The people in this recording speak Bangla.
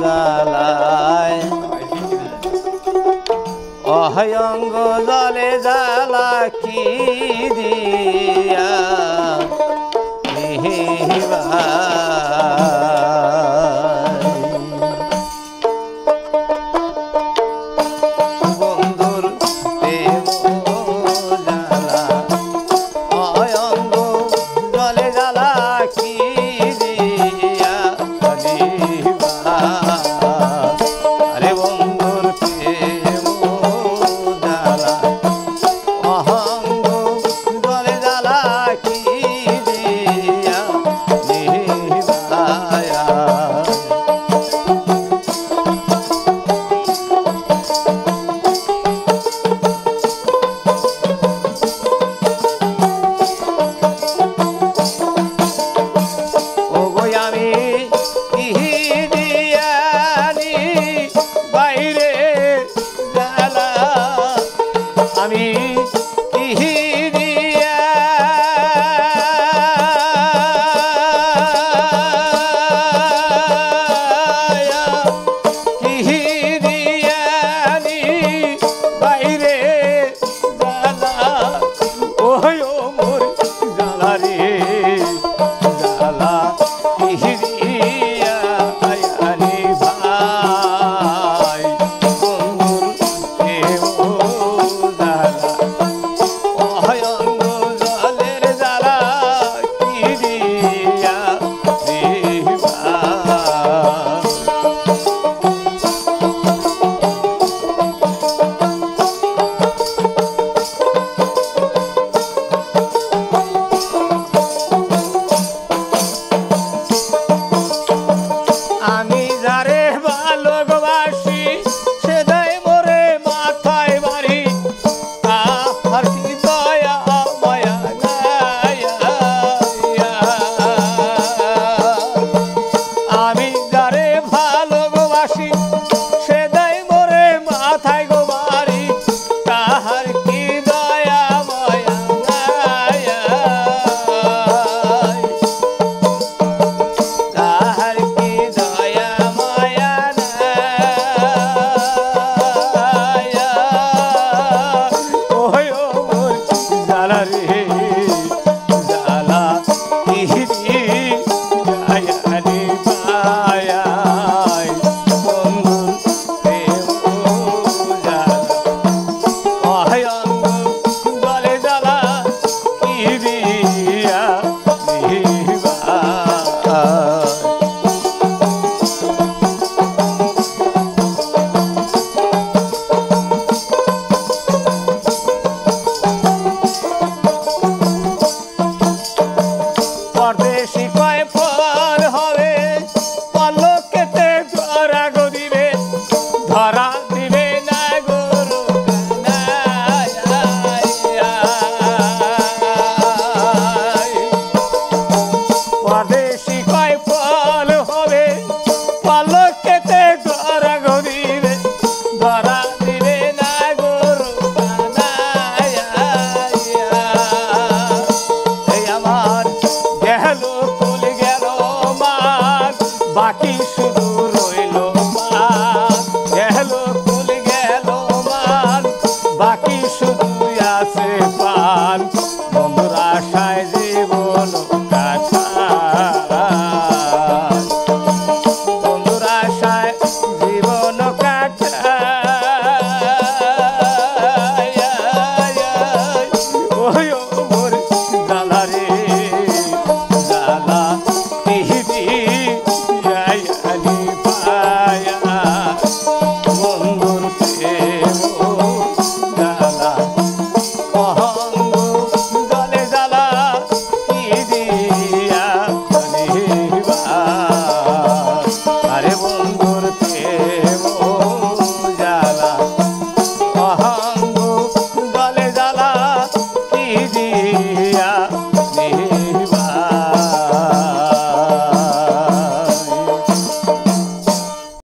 জ্বালায় অহয়ঙ্গ জলে জ্বালা কি দিয়া বন্ধুর প্রেম জ্বালা অহয়ঙ্গ জলে জ্বালা কি দিয়া আরে বন্ধুর প্রেম জ্বালা অহঙ্গ জলে জ্বালা কি দিয়া নিভায়া আমি কি দিয়া বাইরে জ্বালা ওই ও মোর জ্বালা রে জ্বালা কি দিয়া আয়ানি ভাই বন্ধুর প্রেম অহয়ঙ্গ জলের জ্বালা কি দিয়া আমি যারে ভালোবাসি সে দেয় মোরে মাথায় বাড়ি আর কি দয়া মায়া আমি যারে ভালোবাসি সে দেয় মোরে মাথায় গো বাড়ি তাহার কি দয়া মায়া তাহার কি দয়া মায়া ওই ও মোর জ্বালা রে জ্বালা কি আয়ানি পায়া বন্ধুর প্রেম জ্বালা অহয়ঙ্গ জলে জ্বালা কি দিয়া পরদেশি কয় ফল হবে পল্লব কেটে ধরা গো দিবে ধরা দিবে না গরু পরদেশি কয় ফল হবে পল্লব